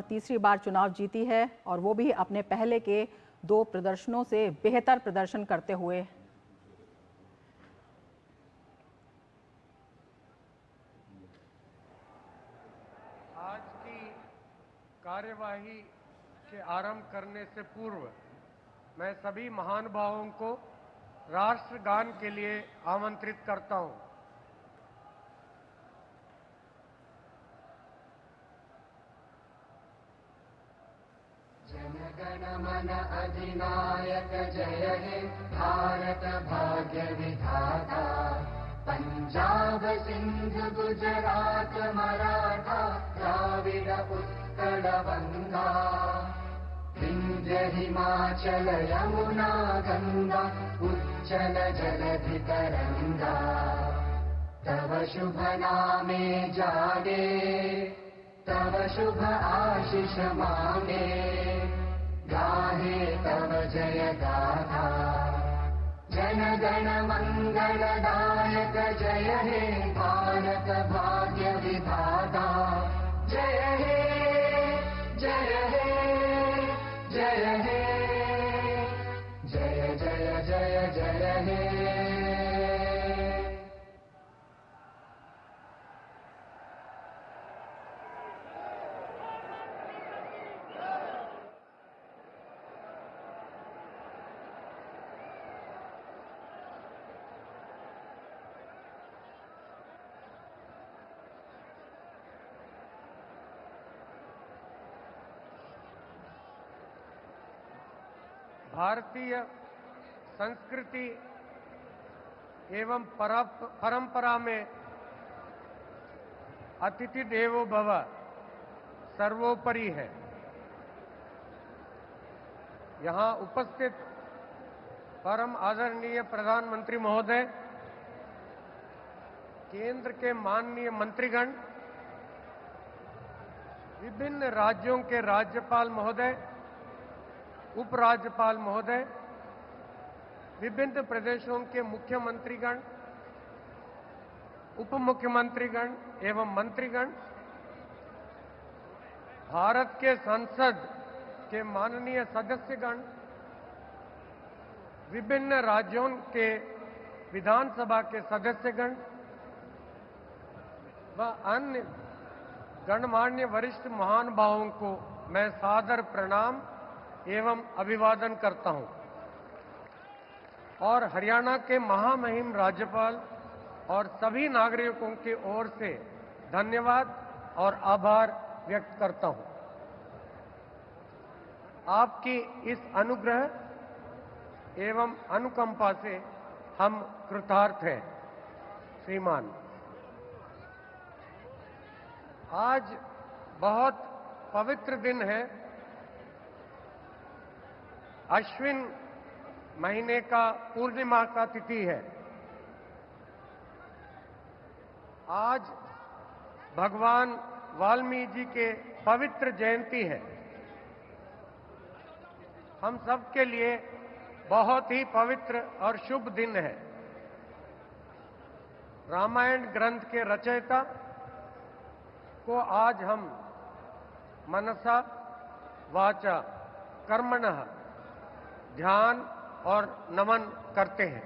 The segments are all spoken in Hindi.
तीसरी बार चुनाव जीती है और वो भी अपने पहले के 2 प्रदर्शनों से बेहतर प्रदर्शन करते हुए। आज की कार्यवाही के आरंभ करने से पूर्व मैं सभी महानुभावों को राष्ट्रगान के लिए आमंत्रित करता हूं। जनगण मन अधिनायक जय हे भारत भाग्य विधाता। पंजाब सिंध गुजरात मराठा द्राविड उत्कल गंगा। विंध्य हिमाचल यमुना गंगा उच्चल जलधि तरंगा। तव शुभ नामे जागे तव शुभ आशीष मांगे। गाहे तव जय गाथा जन गण मंगलदायक जय हे भारत भाग्य विधाता। जय हे जय हे जय हे जय जय जय जय हे। भारतीय संस्कृति एवं परंपरा में अतिथि देवो भव सर्वोपरि है। यहां उपस्थित परम आदरणीय प्रधानमंत्री महोदय, केंद्र के माननीय मंत्रीगण, विभिन्न राज्यों के राज्यपाल महोदय, उपराज्यपाल महोदय, विभिन्न प्रदेशों के मुख्यमंत्रीगण, उप मुख्यमंत्रीगण एवं मंत्रीगण, भारत के संसद के माननीय सदस्यगण, विभिन्न राज्यों के विधानसभा के सदस्यगण व अन्य गणमान्य वरिष्ठ महानुभावों को मैं सादर प्रणाम एवं अभिवादन करता हूं और हरियाणा के महामहिम राज्यपाल और सभी नागरिकों की ओर से धन्यवाद और आभार व्यक्त करता हूं। आपकी इस अनुग्रह एवं अनुकंपा से हम कृतार्थ हैं। श्रीमान, आज बहुत पवित्र दिन है। अश्विन महीने का पूर्णिमा का तिथि है। आज भगवान वाल्मीकि जी के पवित्र जयंती है। हम सब के लिए बहुत ही पवित्र और शुभ दिन है। रामायण ग्रंथ के रचयिता को आज हम मनसा वाचा कर्मणः ध्यान और नमन करते हैं।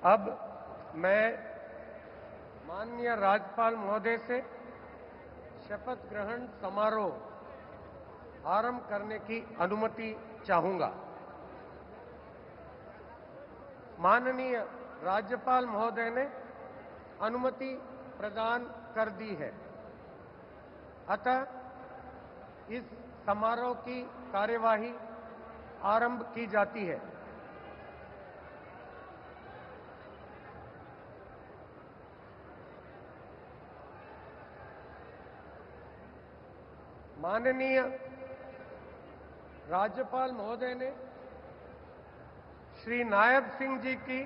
अब मैं माननीय राज्यपाल महोदय से शपथ ग्रहण समारोह आरंभ करने की अनुमति चाहूंगा। माननीय राज्यपाल महोदय ने अनुमति प्रदान कर दी है। अतः इस समारोह की कार्यवाही आरंभ की जाती है। माननीय राज्यपाल महोदय ने श्री नायब सिंह जी की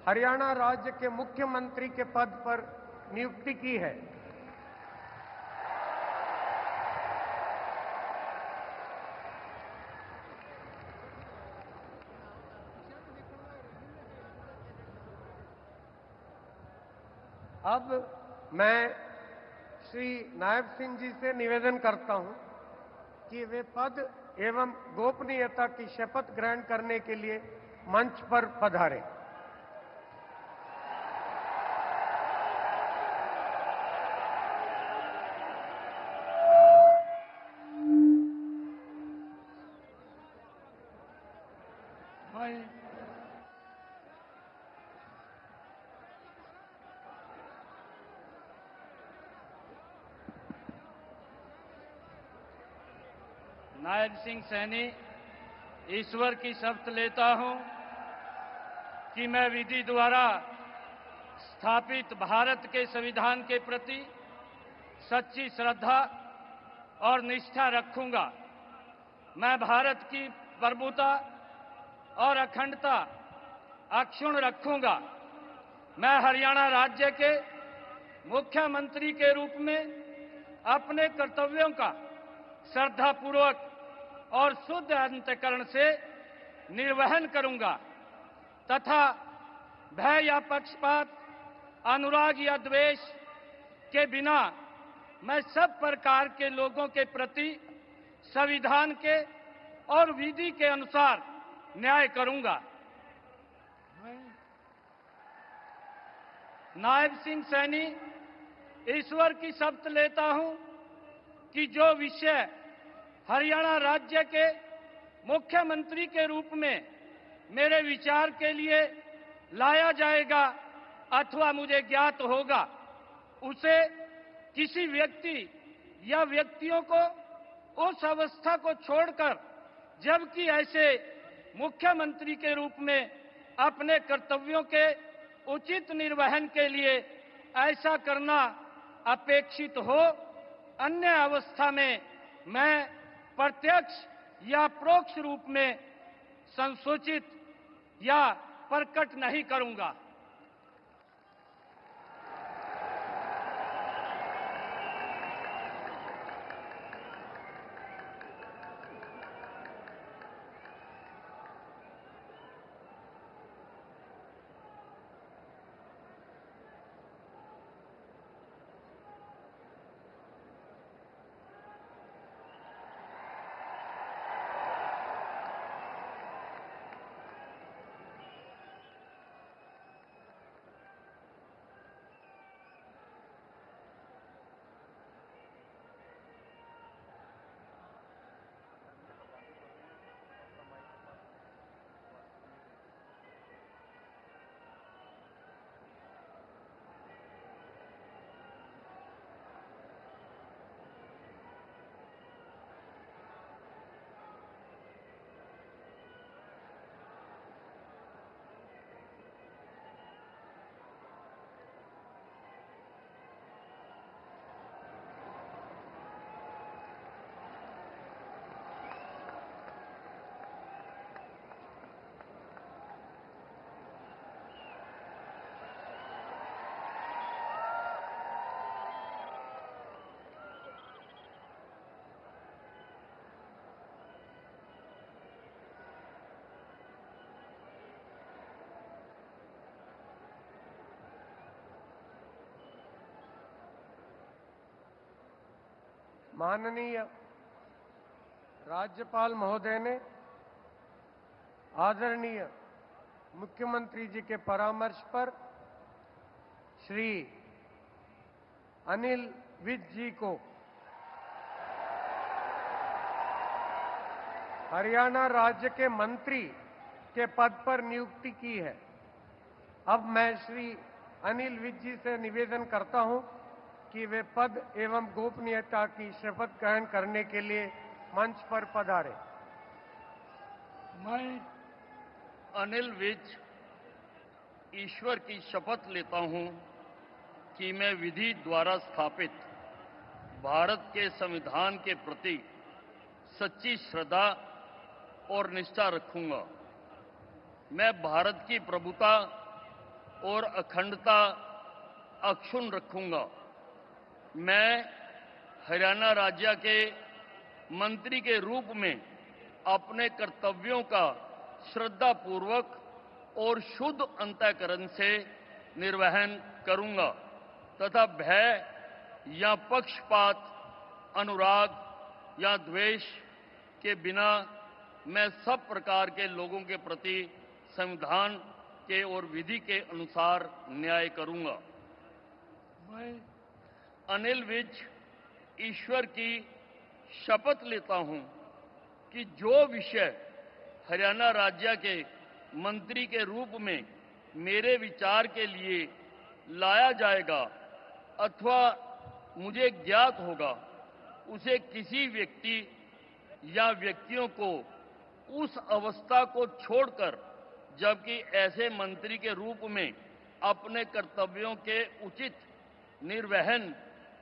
हरियाणा राज्य के मुख्यमंत्री के पद पर नियुक्ति की है। अब मैं श्री नायब सिंह जी से निवेदन करता हूं कि वे पद एवं गोपनीयता की शपथ ग्रहण करने के लिए मंच पर पधारें। नायब सिंह सैनी ईश्वर की शपथ लेता हूं कि मैं विधि द्वारा स्थापित भारत के संविधान के प्रति सच्ची श्रद्धा और निष्ठा रखूंगा। मैं भारत की प्रभुता और अखंडता अक्षुण्ण रखूंगा। मैं हरियाणा राज्य के मुख्यमंत्री के रूप में अपने कर्तव्यों का श्रद्धापूर्वक और शुद्ध अंतःकरण से निर्वहन करूंगा तथा भय या पक्षपात, अनुराग या द्वेष के बिना मैं सब प्रकार के लोगों के प्रति संविधान के और विधि के अनुसार न्याय करूंगा। नायब सिंह सैनी ईश्वर की शपथ लेता हूं कि जो विषय हरियाणा राज्य के मुख्यमंत्री के रूप में मेरे विचार के लिए लाया जाएगा अथवा मुझे ज्ञात होगा, उसे किसी व्यक्ति या व्यक्तियों को उस अवस्था को छोड़कर, जबकि ऐसे मुख्यमंत्री के रूप में अपने कर्तव्यों के उचित निर्वहन के लिए ऐसा करना अपेक्षित हो, अन्य अवस्था में मैं प्रत्यक्ष या परोक्ष रूप में संसूचित या प्रकट नहीं करूंगा। माननीय राज्यपाल महोदय ने आदरणीय मुख्यमंत्री जी के परामर्श पर श्री अनिल विज जी को हरियाणा राज्य के मंत्री के पद पर नियुक्ति की है। अब मैं श्री अनिल विज जी से निवेदन करता हूं कि वे पद एवं गोपनीयता की शपथ ग्रहण करने के लिए मंच पर पधारें। मैं अनिल विज ईश्वर की शपथ लेता हूं कि मैं विधि द्वारा स्थापित भारत के संविधान के प्रति सच्ची श्रद्धा और निष्ठा रखूंगा। मैं भारत की प्रभुता और अखंडता अक्षुण्ण रखूंगा। मैं हरियाणा राज्य के मंत्री के रूप में अपने कर्तव्यों का श्रद्धापूर्वक और शुद्ध अंतःकरण से निर्वहन करूंगा तथा भय या पक्षपात, अनुराग या द्वेष के बिना मैं सब प्रकार के लोगों के प्रति संविधान के और विधि के अनुसार न्याय करूंगा। मैं अनिल विज ईश्वर की शपथ लेता हूं कि जो विषय हरियाणा राज्य के मंत्री के रूप में मेरे विचार के लिए लाया जाएगा अथवा मुझे ज्ञात होगा, उसे किसी व्यक्ति या व्यक्तियों को उस अवस्था को छोड़कर, जबकि ऐसे मंत्री के रूप में अपने कर्तव्यों के उचित निर्वहन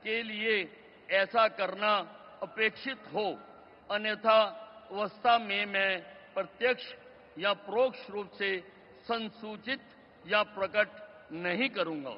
के लिए ऐसा करना अपेक्षित हो, अन्यथा अवस्था में मैं प्रत्यक्ष या परोक्ष रूप से संसूचित या प्रकट नहीं करूंगा।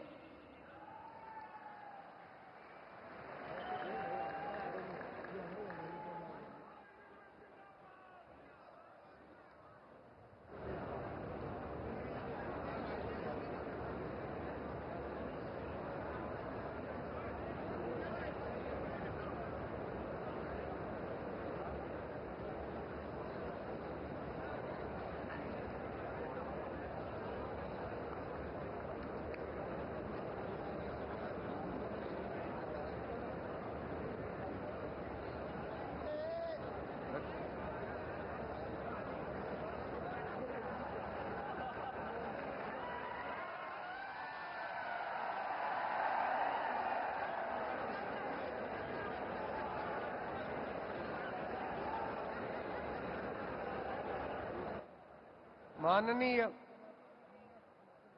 माननीय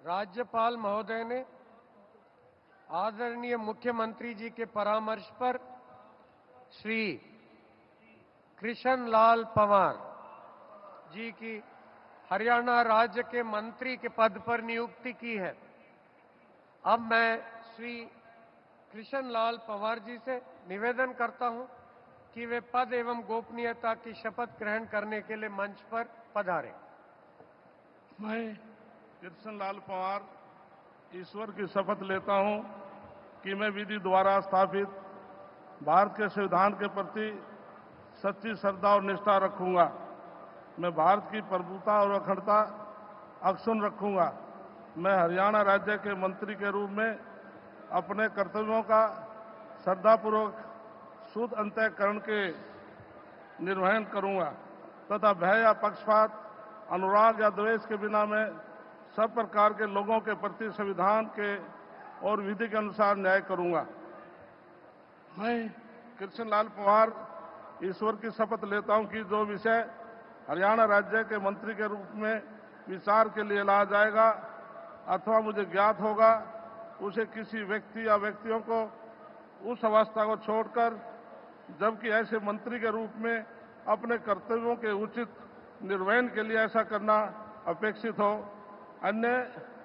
राज्यपाल महोदय ने आदरणीय मुख्यमंत्री जी के परामर्श पर श्री कृष्ण लाल पंवार जी की हरियाणा राज्य के मंत्री के पद पर नियुक्ति की है। अब मैं श्री कृष्ण लाल पंवार जी से निवेदन करता हूं कि वे पद एवं गोपनीयता की शपथ ग्रहण करने के लिए मंच पर पधारें। मैं कृष्ण लाल पंवार ईश्वर की शपथ लेता हूं कि मैं विधि द्वारा स्थापित भारत के संविधान के प्रति सच्ची श्रद्धा और निष्ठा रखूंगा। मैं भारत की प्रभुता और अखंडता अक्षुण्ण रखूंगा। मैं हरियाणा राज्य के मंत्री के रूप में अपने कर्तव्यों का श्रद्धापूर्वक शुद्ध अंतःकरण के निर्वहन करूंगा तथा भय या पक्षपात, अनुराग या द्वेष के बिना मैं सब प्रकार के लोगों के प्रति संविधान के और विधि के अनुसार न्याय करूंगा। मैं कृष्ण लाल पंवार ईश्वर की शपथ लेता हूं कि जो विषय हरियाणा राज्य के मंत्री के रूप में विचार के लिए लाया जाएगा अथवा मुझे ज्ञात होगा, उसे किसी व्यक्ति या व्यक्तियों को उस अवस्था को छोड़कर, जबकि ऐसे मंत्री के रूप में अपने कर्तव्यों के उचित निर्वहन के लिए ऐसा करना अपेक्षित हो, अन्य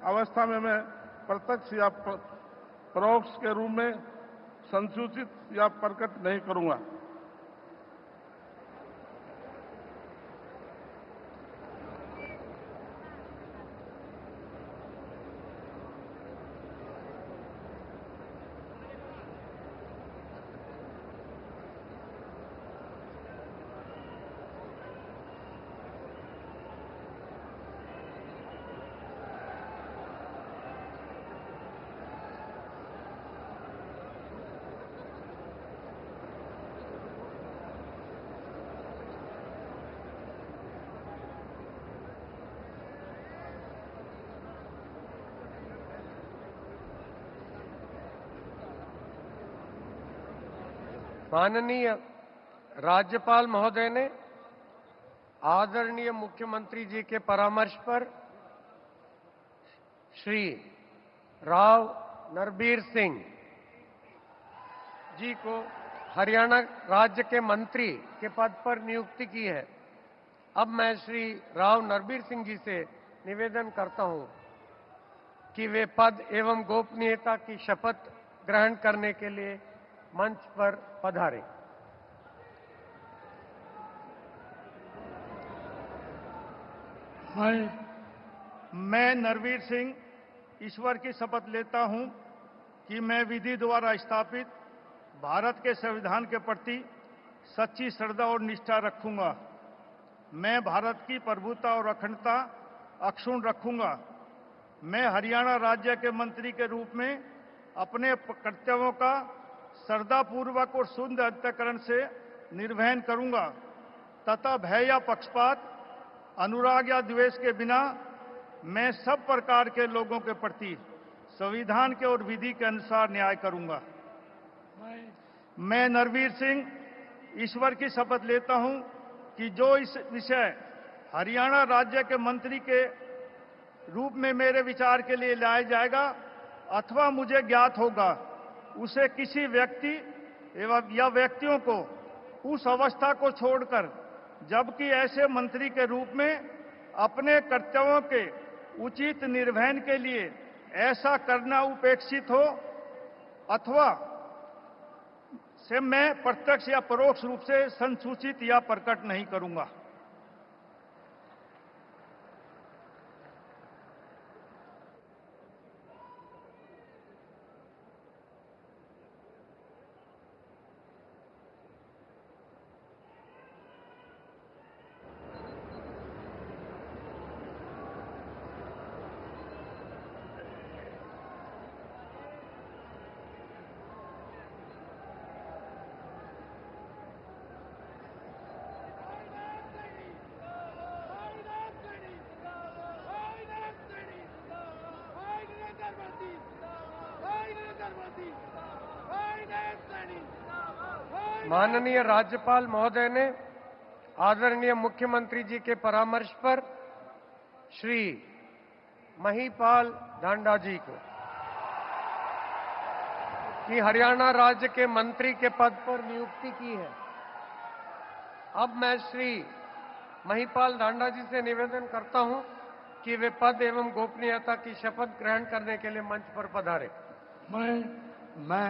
अवस्था में मैं प्रत्यक्ष या परोक्ष के रूप में संसूचित या प्रकट नहीं करूंगा। माननीय राज्यपाल महोदय ने आदरणीय मुख्यमंत्री जी के परामर्श पर श्री राव नरबीर सिंह जी को हरियाणा राज्य के मंत्री के पद पर नियुक्ति की है। अब मैं श्री राव नरबीर सिंह जी से निवेदन करता हूं कि वे पद एवं गोपनीयता की शपथ ग्रहण करने के लिए मंच पर पधारें। मैं नरवीर सिंह ईश्वर की शपथ लेता हूं कि मैं विधि द्वारा स्थापित भारत के संविधान के प्रति सच्ची श्रद्धा और निष्ठा रखूंगा। मैं भारत की प्रभुता और अखंडता अक्षुण्ण रखूंगा। मैं हरियाणा राज्य के मंत्री के रूप में अपने कर्तव्यों का श्रद्धापूर्वक और शुद्ध अंतःकरण से निर्वहन करूंगा तथा भय या पक्षपात, अनुराग या द्वेष के बिना मैं सब प्रकार के लोगों के प्रति संविधान के और विधि के अनुसार न्याय करूंगा। मैं नरवीर सिंह ईश्वर की शपथ लेता हूं कि जो इस विषय हरियाणा राज्य के मंत्री के रूप में मेरे विचार के लिए लाया जाएगा अथवा मुझे ज्ञात होगा, उसे किसी व्यक्ति एवं या व्यक्तियों को उस अवस्था को छोड़कर, जबकि ऐसे मंत्री के रूप में अपने कर्तव्यों के उचित निर्वहन के लिए ऐसा करना उपेक्षित हो अथवा से मैं प्रत्यक्ष या परोक्ष रूप से संसूचित या प्रकट नहीं करूंगा। माननीय राज्यपाल महोदय ने आदरणीय मुख्यमंत्री जी के परामर्श पर श्री महिपाल ढांडा जी को कि हरियाणा राज्य के मंत्री के पद पर नियुक्ति की है। अब मैं श्री महिपाल ढांडा जी से निवेदन करता हूं कि वे पद एवं गोपनीयता की शपथ ग्रहण करने के लिए मंच पर पधारे। मैं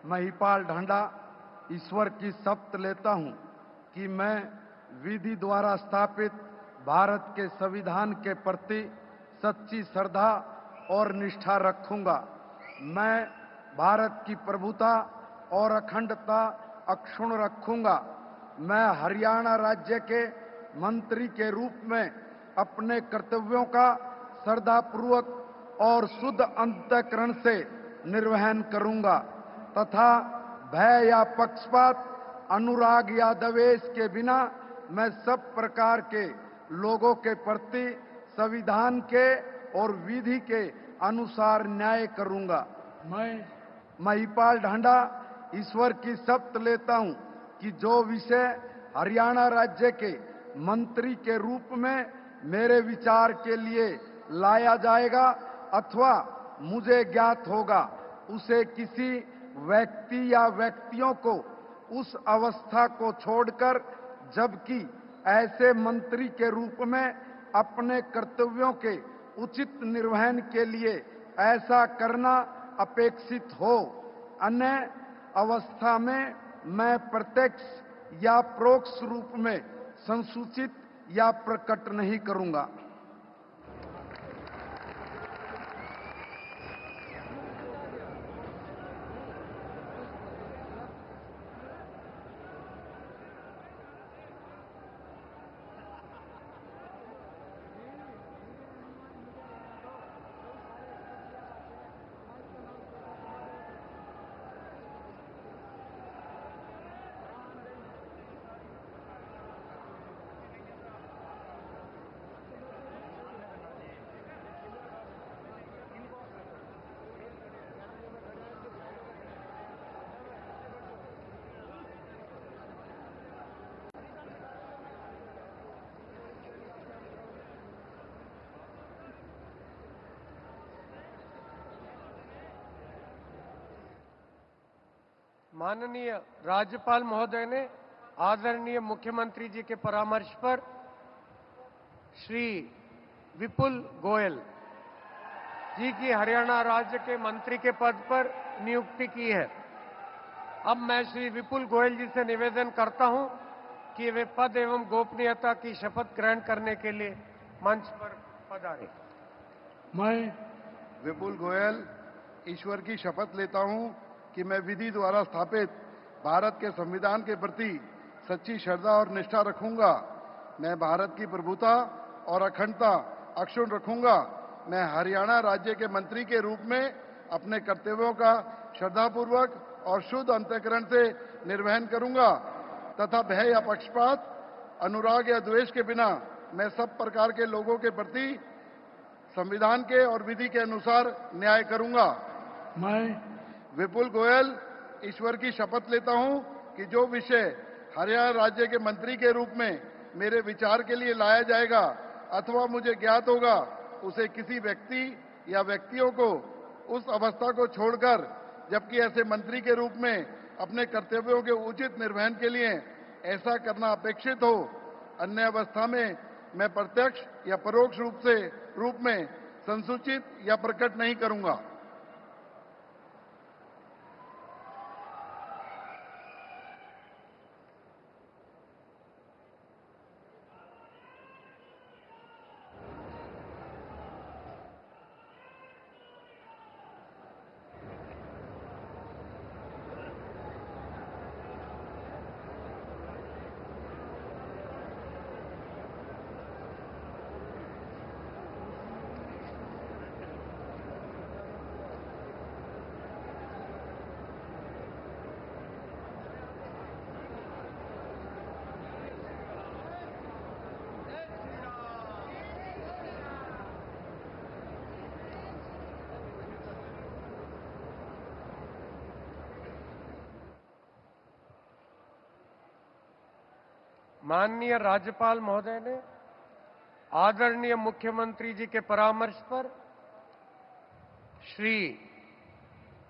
महिपाल ढांडा ईश्वर की शपथ लेता हूं कि मैं विधि द्वारा स्थापित भारत के संविधान के प्रति सच्ची श्रद्धा और निष्ठा रखूंगा। मैं भारत की प्रभुता और अखंडता अक्षुण्ण रखूंगा। मैं हरियाणा राज्य के मंत्री के रूप में अपने कर्तव्यों का श्रद्धापूर्वक और शुद्ध अंतःकरण से निर्वहन करूंगा तथा भय या पक्षपात, अनुराग या द्वेष के बिना मैं सब प्रकार के लोगों के प्रति संविधान के और विधि के अनुसार न्याय करूंगा। मैं महिपाल ढांडा ईश्वर की शपथ लेता हूं कि जो विषय हरियाणा राज्य के मंत्री के रूप में मेरे विचार के लिए लाया जाएगा अथवा मुझे ज्ञात होगा, उसे किसी व्यक्ति या व्यक्तियों को उस अवस्था को छोड़कर, जबकि ऐसे मंत्री के रूप में अपने कर्तव्यों के उचित निर्वहन के लिए ऐसा करना अपेक्षित हो, अन्य अवस्था में मैं प्रत्यक्ष या परोक्ष रूप में संसूचित या प्रकट नहीं करूंगा। माननीय राज्यपाल महोदय ने आदरणीय मुख्यमंत्री जी के परामर्श पर श्री विपुल गोयल जी की हरियाणा राज्य के मंत्री के पद पर नियुक्ति की है। अब मैं श्री विपुल गोयल जी से निवेदन करता हूं कि वे पद एवं गोपनीयता की शपथ ग्रहण करने के लिए मंच पर पधारें। मैं विपुल गोयल ईश्वर की शपथ लेता हूं कि मैं विधि द्वारा स्थापित भारत के संविधान के प्रति सच्ची श्रद्धा और निष्ठा रखूंगा। मैं भारत की प्रभुता और अखंडता अक्षुण्ण रखूंगा। मैं हरियाणा राज्य के मंत्री के रूप में अपने कर्तव्यों का श्रद्धापूर्वक और शुद्ध अंतःकरण से निर्वहन करूंगा तथा भय या पक्षपात, अनुराग या द्वेष के बिना मैं सब प्रकार के लोगों के प्रति संविधान के और विधि के अनुसार न्याय करूंगा। मैं विपुल गोयल ईश्वर की शपथ लेता हूं कि जो विषय हरियाणा राज्य के मंत्री के रूप में मेरे विचार के लिए लाया जाएगा अथवा मुझे ज्ञात होगा, उसे किसी व्यक्ति या व्यक्तियों को उस अवस्था को छोड़कर, जबकि ऐसे मंत्री के रूप में अपने कर्तव्यों के उचित निर्वहन के लिए ऐसा करना अपेक्षित हो, अन्य अवस्था में मैं प्रत्यक्ष या परोक्ष रूप में संसूचित या प्रकट नहीं करूंगा। माननीय राज्यपाल महोदय ने आदरणीय मुख्यमंत्री जी के परामर्श पर श्री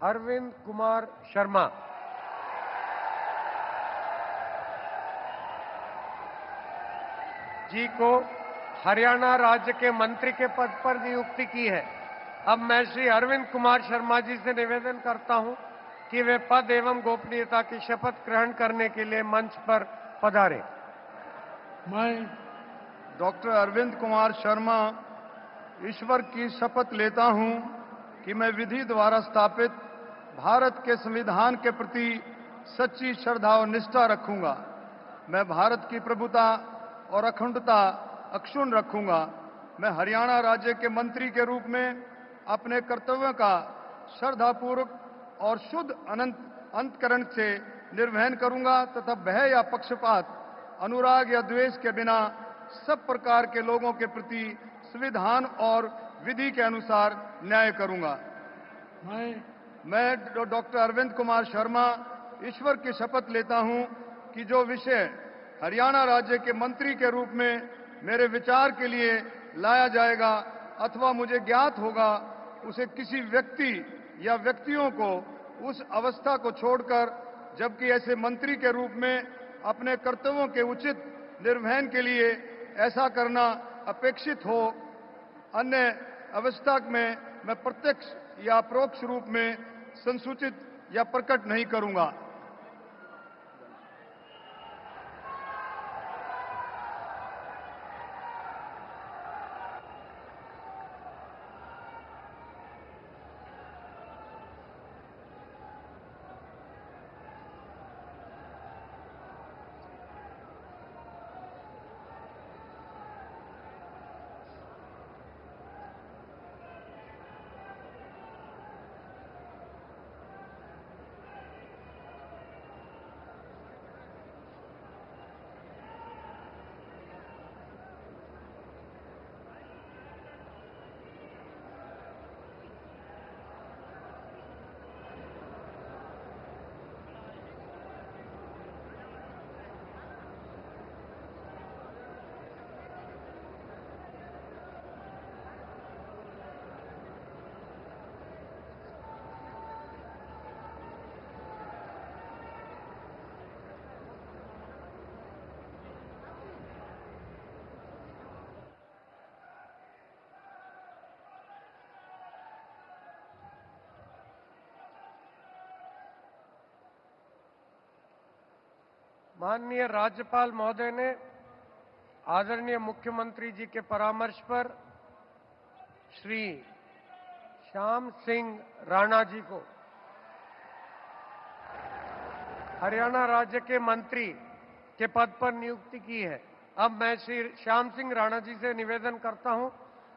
अरविंद कुमार शर्मा जी को हरियाणा राज्य के मंत्री के पद पर नियुक्ति की है। अब मैं श्री अरविंद कुमार शर्मा जी से निवेदन करता हूं कि वे पद एवं गोपनीयता की शपथ ग्रहण करने के लिए मंच पर पधारें। मैं डॉक्टर अरविंद कुमार शर्मा ईश्वर की शपथ लेता हूं कि मैं विधि द्वारा स्थापित भारत के संविधान के प्रति सच्ची श्रद्धा और निष्ठा रखूंगा। मैं भारत की प्रभुता और अखंडता अक्षुण्ण रखूंगा। मैं हरियाणा राज्य के मंत्री के रूप में अपने कर्तव्यों का श्रद्धापूर्वक और शुद्ध अंतःकरण से निर्वहन करूंगा तथा भय या पक्षपात, अनुराग या द्वेष के बिना सब प्रकार के लोगों के प्रति संविधान और विधि के अनुसार न्याय करूंगा। मैं डॉक्टर अरविंद कुमार शर्मा ईश्वर की शपथ लेता हूं कि जो विषय हरियाणा राज्य के मंत्री के रूप में मेरे विचार के लिए लाया जाएगा अथवा मुझे ज्ञात होगा, उसे किसी व्यक्ति या व्यक्तियों को उस अवस्था को छोड़कर, जबकि ऐसे मंत्री के रूप में अपने कर्तव्यों के उचित निर्वहन के लिए ऐसा करना अपेक्षित हो, अन्य अवस्था में मैं प्रत्यक्ष या परोक्ष रूप में संसूचित या प्रकट नहीं करूंगा। माननीय राज्यपाल महोदय ने आदरणीय मुख्यमंत्री जी के परामर्श पर श्री श्याम सिंह राणा जी को हरियाणा राज्य के मंत्री के पद पर नियुक्ति की है। अब मैं श्री श्याम सिंह राणा जी से निवेदन करता हूं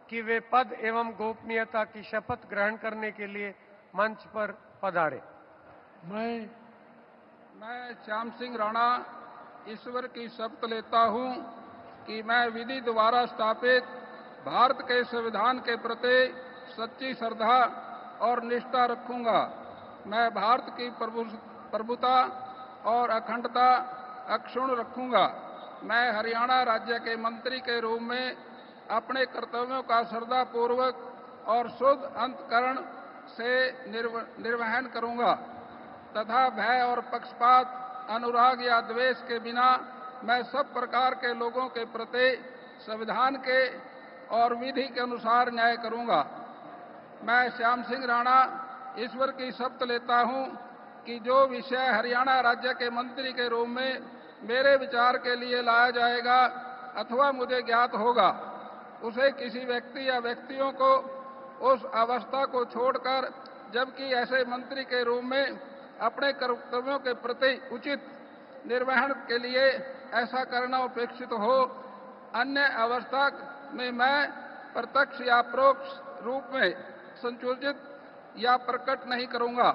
कि वे पद एवं गोपनीयता की शपथ ग्रहण करने के लिए मंच पर पधारे। मैं श्याम सिंह राणा ईश्वर की शपथ लेता हूं कि मैं विधि द्वारा स्थापित भारत के संविधान के प्रति सच्ची श्रद्धा और निष्ठा रखूंगा। मैं भारत की प्रभुता और अखंडता अक्षुण्ण रखूंगा। मैं हरियाणा राज्य के मंत्री के रूप में अपने कर्तव्यों का श्रद्धापूर्वक और शुद्ध अंतःकरण से निर्वहन करूंगा तथा भय और पक्षपात, अनुराग या द्वेष के बिना मैं सब प्रकार के लोगों के प्रति संविधान के और विधि के अनुसार न्याय करूंगा। मैं श्याम सिंह राणा ईश्वर की शपथ लेता हूं कि जो विषय हरियाणा राज्य के मंत्री के रूप में मेरे विचार के लिए लाया जाएगा अथवा मुझे ज्ञात होगा, उसे किसी व्यक्ति या व्यक्तियों को उस अवस्था को छोड़कर, जबकि ऐसे मंत्री के रूप में अपने कर्तव्यों के प्रति उचित निर्वहन के लिए ऐसा करना अपेक्षित हो, अन्य अवस्था में मैं प्रत्यक्ष या परोक्ष रूप में संयोजित या प्रकट नहीं करूंगा।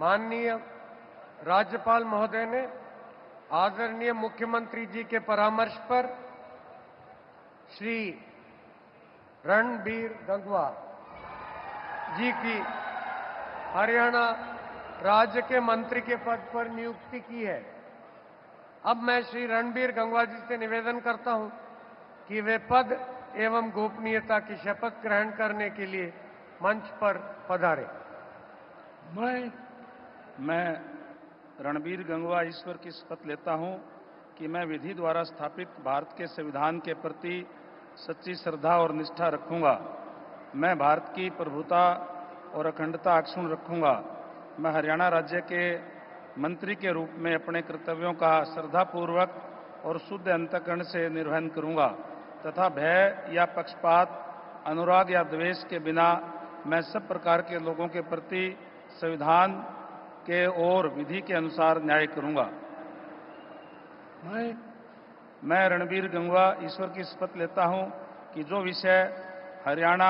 माननीय राज्यपाल महोदय ने आदरणीय मुख्यमंत्री जी के परामर्श पर श्री रणबीर गंगवा जी की हरियाणा राज्य के मंत्री के पद पर नियुक्ति की है। अब मैं श्री रणबीर गंगवा जी से निवेदन करता हूं कि वे पद एवं गोपनीयता की शपथ ग्रहण करने के लिए मंच पर पधारे। मैं रणबीर गंगवा ईश्वर की शपथ लेता हूं कि मैं विधि द्वारा स्थापित भारत के संविधान के प्रति सच्ची श्रद्धा और निष्ठा रखूंगा। मैं भारत की प्रभुता और अखंडता अक्षुण्ण रखूंगा। मैं हरियाणा राज्य के मंत्री के रूप में अपने कर्तव्यों का श्रद्धापूर्वक और शुद्ध अंतःकरण से निर्वहन करूंगा तथा भय या पक्षपात, अनुराग या द्वेष के बिना मैं सब प्रकार के लोगों के प्रति संविधान के और विधि के अनुसार न्याय करूंगा। मैं रणबीर गंगवा ईश्वर की शपथ लेता हूं कि जो विषय हरियाणा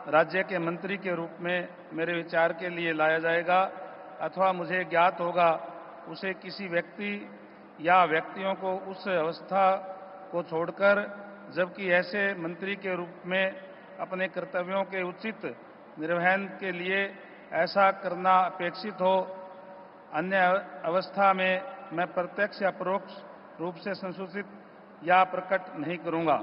राज्य के मंत्री के रूप में मेरे विचार के लिए लाया जाएगा अथवा मुझे ज्ञात होगा, उसे किसी व्यक्ति या व्यक्तियों को उस अवस्था को छोड़कर, जबकि ऐसे मंत्री के रूप में अपने कर्तव्यों के उचित निर्वहन के लिए ऐसा करना अपेक्षित हो, अन्य अवस्था में मैं प्रत्यक्ष या परोक्ष रूप से संसूचित या प्रकट नहीं करूंगा।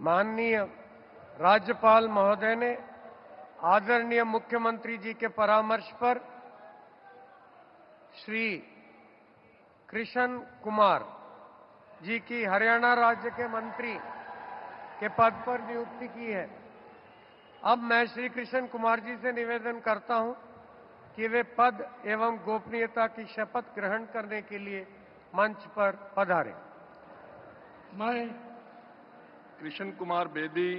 माननीय राज्यपाल महोदय ने आदरणीय मुख्यमंत्री जी के परामर्श पर श्री कृष्ण कुमार जी की हरियाणा राज्य के मंत्री के पद पर नियुक्ति की है। अब मैं श्री कृष्ण कुमार जी से निवेदन करता हूं कि वे पद एवं गोपनीयता की शपथ ग्रहण करने के लिए मंच पर पधारें। मैं कृष्ण कुमार बेदी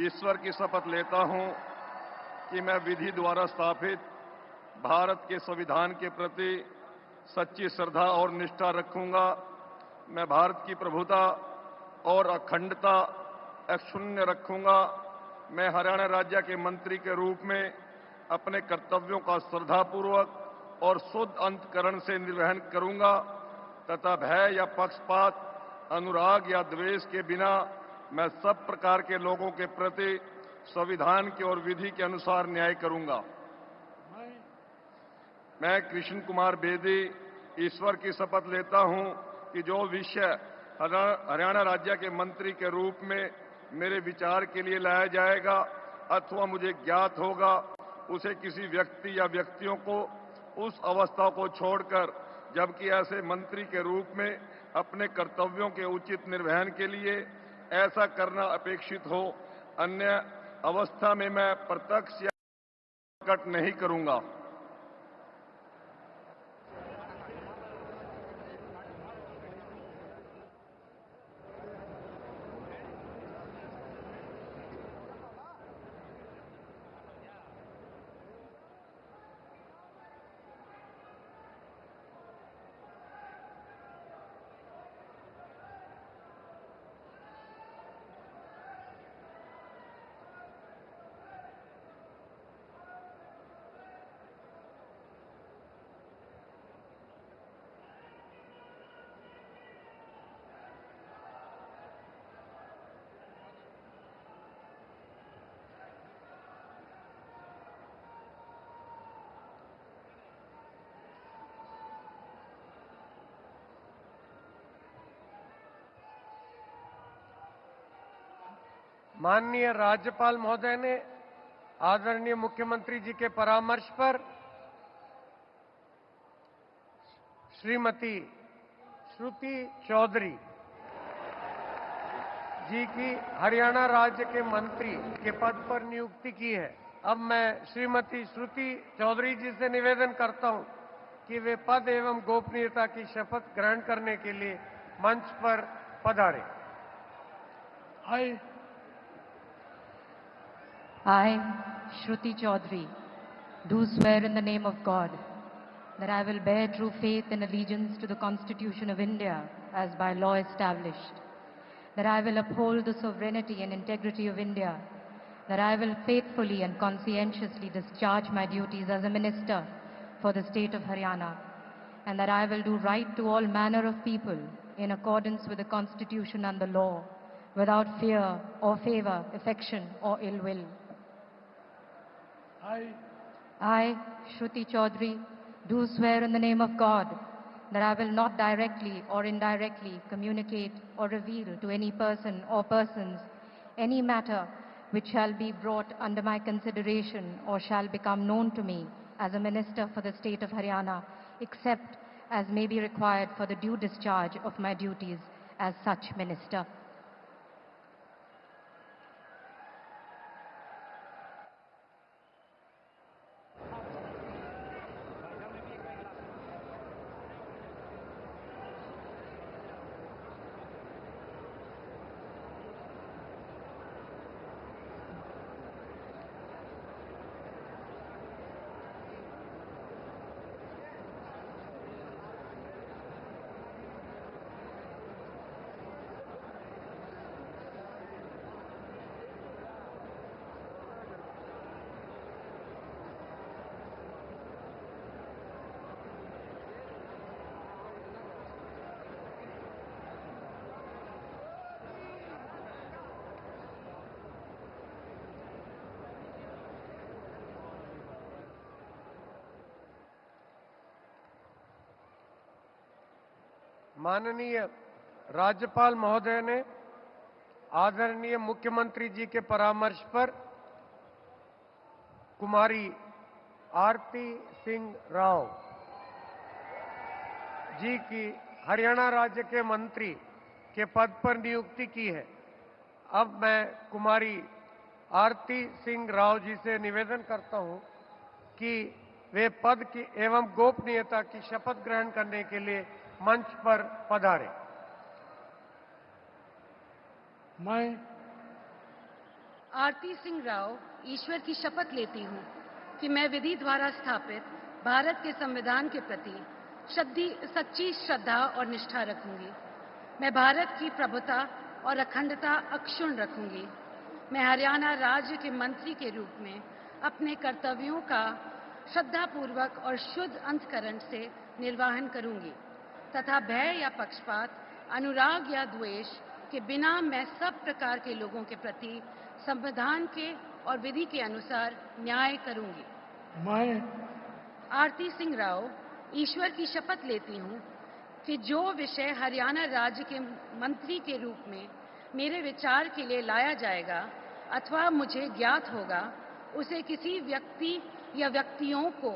ईश्वर की शपथ लेता हूं कि मैं विधि द्वारा स्थापित भारत के संविधान के प्रति सच्ची श्रद्धा और निष्ठा रखूंगा। मैं भारत की प्रभुता और अखंडता अक्षुण्ण रखूंगा। मैं हरियाणा राज्य के मंत्री के रूप में अपने कर्तव्यों का श्रद्धापूर्वक और शुद्ध अंतकरण से निर्वहन करूंगा तथा भय या पक्षपात, अनुराग या द्वेष के बिना मैं सब प्रकार के लोगों के प्रति संविधान के और विधि के अनुसार न्याय करूंगा। मैं कृष्ण कुमार बेदी ईश्वर की शपथ लेता हूं कि जो विषय हरियाणा राज्य के मंत्री के रूप में मेरे विचार के लिए लाया जाएगा अथवा मुझे ज्ञात होगा, उसे किसी व्यक्ति या व्यक्तियों को उस अवस्था को छोड़कर, जबकि ऐसे मंत्री के रूप में अपने कर्तव्यों के उचित निर्वहन के लिए ऐसा करना अपेक्षित हो, अन्य अवस्था में मैं प्रत्यक्ष या प्रकट नहीं करूंगा। माननीय राज्यपाल महोदय ने आदरणीय मुख्यमंत्री जी के परामर्श पर श्रीमती श्रुति चौधरी जी की हरियाणा राज्य के मंत्री के पद पर नियुक्ति की है। अब मैं श्रीमती श्रुति चौधरी जी से निवेदन करता हूं कि वे पद एवं गोपनीयता की शपथ ग्रहण करने के लिए मंच पर पधारें। I, Shruti Chaudhary, do swear in the name of God that I will bear true faith and allegiance to the Constitution of India as by law established, that I will uphold the sovereignty and integrity of India, that I will faithfully and conscientiously discharge my duties as a minister for the state of Haryana, and that I will do right to all manner of people in accordance with the Constitution and the law, without fear or favor, affection or ill will. I, Shruti Chaudhary, do swear in the name of God that I will not directly or indirectly communicate or reveal to any person or persons any matter which shall be brought under my consideration or shall become known to me as a minister for the state of Haryana, except as may be required for the due discharge of my duties as such minister. माननीय राज्यपाल महोदय ने आदरणीय मुख्यमंत्री जी के परामर्श पर कुमारी आरती सिंह राव जी की हरियाणा राज्य के मंत्री के पद पर नियुक्ति की है। अब मैं कुमारी आरती सिंह राव जी से निवेदन करता हूं कि वे पद की एवं गोपनीयता की शपथ ग्रहण करने के लिए मंच पर पधारें। मैं आरती सिंह राव ईश्वर की शपथ लेती हूँ कि मैं विधि द्वारा स्थापित भारत के संविधान के प्रति सच्ची श्रद्धा और निष्ठा रखूंगी। मैं भारत की प्रभुता और अखंडता अक्षुण्ण रखूंगी। मैं हरियाणा राज्य के मंत्री के रूप में अपने कर्तव्यों का श्रद्धापूर्वक और शुद्ध अंतःकरण से निर्वहन करूंगी तथा भय या पक्षपात, अनुराग या द्वेष के बिना मैं सब प्रकार के लोगों के प्रति संविधान के और विधि के अनुसार न्याय करूंगी। मैं आरती सिंह राव ईश्वर की शपथ लेती हूँ कि जो विषय हरियाणा राज्य के मंत्री के रूप में मेरे विचार के लिए लाया जाएगा अथवा मुझे ज्ञात होगा, उसे किसी व्यक्ति या व्यक्तियों को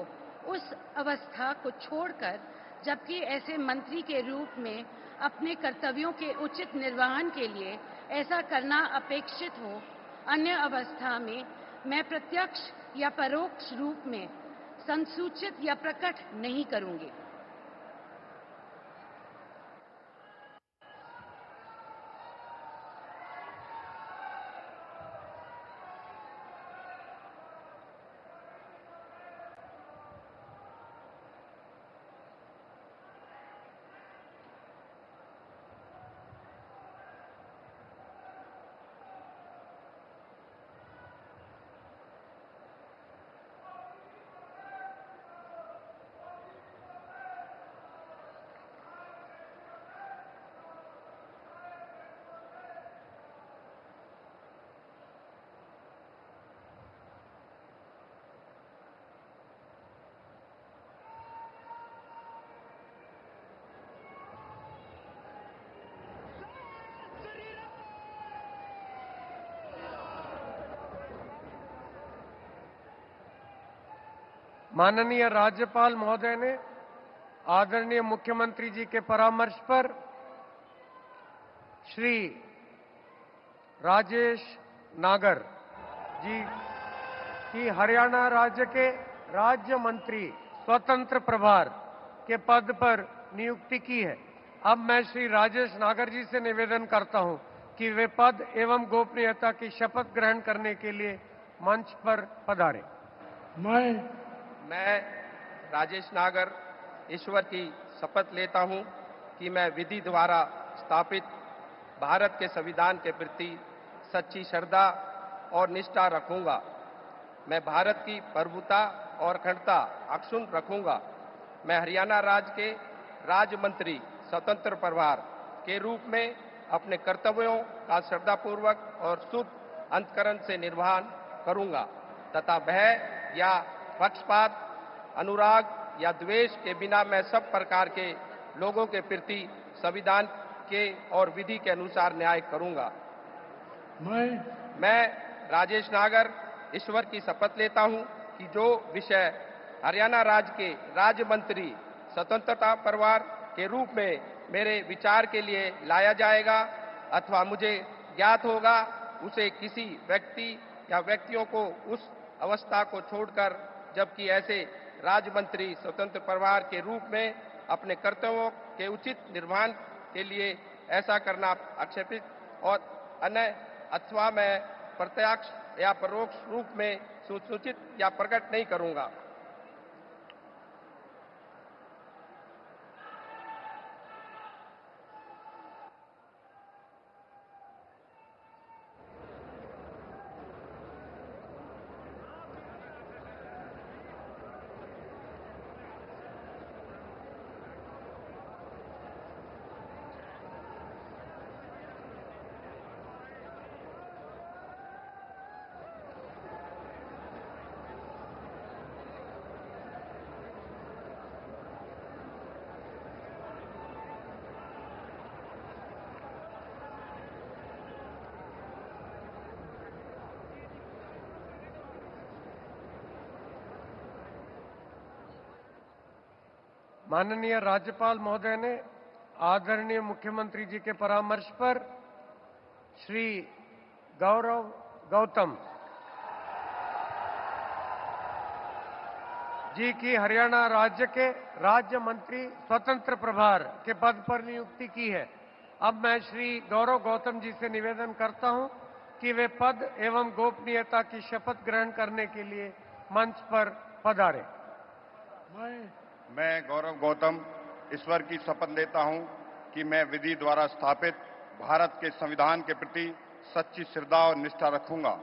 उस अवस्था को छोड़कर, जबकि ऐसे मंत्री के रूप में अपने कर्तव्यों के उचित निर्वहन के लिए ऐसा करना अपेक्षित हो, अन्य अवस्था में मैं प्रत्यक्ष या परोक्ष रूप में संसूचित या प्रकट नहीं करूंगी। माननीय राज्यपाल महोदय ने आदरणीय मुख्यमंत्री जी के परामर्श पर श्री राजेश नागर जी की हरियाणा राज्य के राज्य मंत्री स्वतंत्र प्रभार के पद पर नियुक्ति की है। अब मैं श्री राजेश नागर जी से निवेदन करता हूं कि वे पद एवं गोपनीयता की शपथ ग्रहण करने के लिए मंच पर पधारें। मैं राजेश नागर ईश्वर की शपथ लेता हूं कि मैं विधि द्वारा स्थापित भारत के संविधान के प्रति सच्ची श्रद्धा और निष्ठा रखूंगा। मैं भारत की प्रभुता और अखंडता अक्षुण्ण रखूंगा। मैं हरियाणा राज्य के राज्य मंत्री स्वतंत्र प्रभार के रूप में अपने कर्तव्यों का श्रद्धापूर्वक और शुद्ध अंतःकरण से निर्वहन करूंगा तथा भय या पक्षपात, अनुराग या द्वेष के बिना मैं सब प्रकार के लोगों के प्रति संविधान के और विधि के अनुसार न्याय करूंगा। मैं राजेश नागर ईश्वर की शपथ लेता हूं कि जो विषय हरियाणा राज्य के राज्य मंत्री स्वतंत्रता परिवार के रूप में मेरे विचार के लिए लाया जाएगा अथवा मुझे ज्ञात होगा, उसे किसी व्यक्ति या व्यक्तियों को उस अवस्था को छोड़कर, जबकि ऐसे राज्य मंत्री स्वतंत्र परिवार के रूप में अपने कर्तव्यों के उचित निर्वहन के लिए ऐसा करना आक्षेपित और अन्य अथवा मैं प्रत्यक्ष या परोक्ष रूप में सूचित या प्रकट नहीं करूंगा। माननीय राज्यपाल महोदय ने आदरणीय मुख्यमंत्री जी के परामर्श पर श्री गौरव गौतम जी की हरियाणा राज्य के राज्य मंत्री स्वतंत्र प्रभार के पद पर नियुक्ति की है। अब मैं श्री गौरव गौतम जी से निवेदन करता हूं कि वे पद एवं गोपनीयता की शपथ ग्रहण करने के लिए मंच पर पधारें। मैं गौरव गौतम ईश्वर की शपथ लेता हूं कि मैं विधि द्वारा स्थापित भारत के संविधान के प्रति सच्ची श्रद्धा और निष्ठा रखूंगा।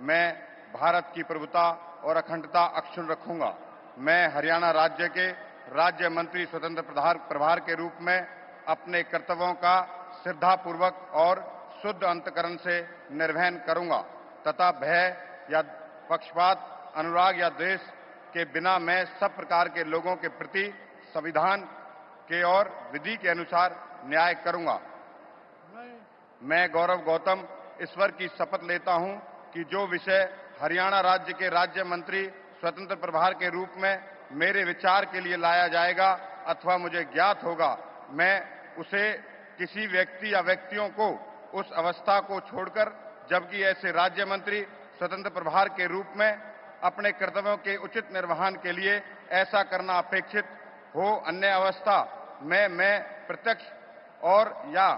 मैं भारत की प्रभुता और अखंडता अक्षुण्ण रखूंगा। मैं हरियाणा राज्य के राज्य मंत्री स्वतंत्र प्रभार के रूप में अपने कर्तव्यों का श्रद्धापूर्वक और शुद्ध अंतकरण से निर्वहन करूंगा तथा भय या पक्षपात, अनुराग या द्वेष के बिना मैं सब प्रकार के लोगों के प्रति संविधान के और विधि के अनुसार न्याय करूंगा। मैं गौरव गौतम ईश्वर की शपथ लेता हूं कि जो विषय हरियाणा राज्य के राज्य मंत्री स्वतंत्र प्रभार के रूप में मेरे विचार के लिए लाया जाएगा अथवा मुझे ज्ञात होगा, मैं उसे किसी व्यक्ति या व्यक्तियों को उस अवस्था को छोड़कर, जबकि ऐसे राज्य मंत्री स्वतंत्र प्रभार के रूप में अपने कर्तव्यों के उचित निर्वहन के लिए ऐसा करना अपेक्षित हो, अन्य अवस्था मैं प्रत्यक्ष और या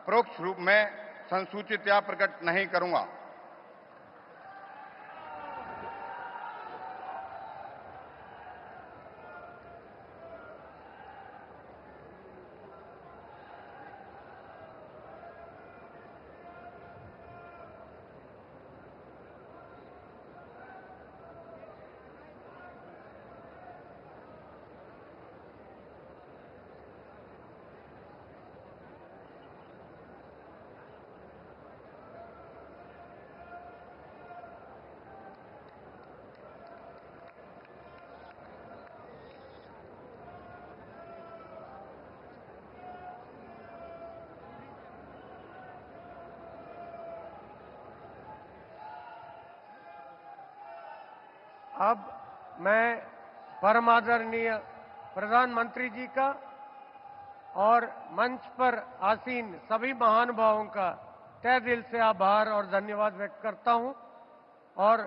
परोक्ष रूप में संसूचित या प्रकट नहीं करूंगा। अब मैं परमादरणीय प्रधानमंत्री जी का और मंच पर आसीन सभी महानुभावों का तहे दिल से आभार और धन्यवाद व्यक्त करता हूं और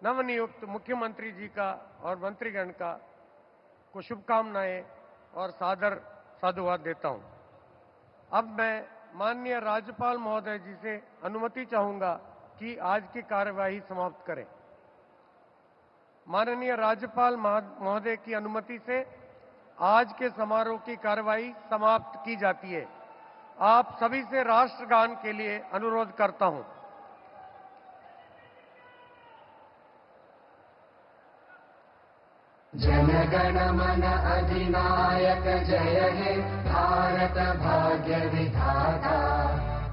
नवनियुक्त मुख्यमंत्री जी का और मंत्रीगण का को शुभकामनाएं और सादर साधुवाद देता हूं। अब मैं माननीय राज्यपाल महोदय जी से अनुमति चाहूंगा कि आज की कार्यवाही समाप्त करें। माननीय राज्यपाल महोदय की अनुमति से आज के समारोह की कार्यवाही समाप्त की जाती है। आप सभी से राष्ट्रगान के लिए अनुरोध करता हूं। जनगण मन अधिनायक जय हे भारत भाग्य विधाता,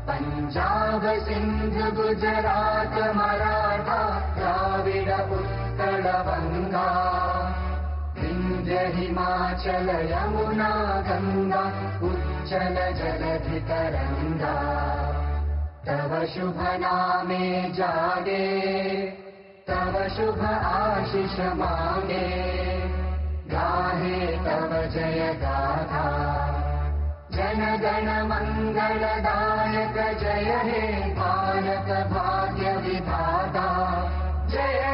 पंजाब सिंध गुजरात मराठा द्राविड उत्कल बंगा, विंध्य हिमाचल यमुना गंगा उच्चल जलधि तरंगा, तव शुभ नामे जागे तव शुभ आशीष मांगे, गाहे तव जय गाथा, जन गण मंगलदायक जय हे भारत भाग्य विधाता, जय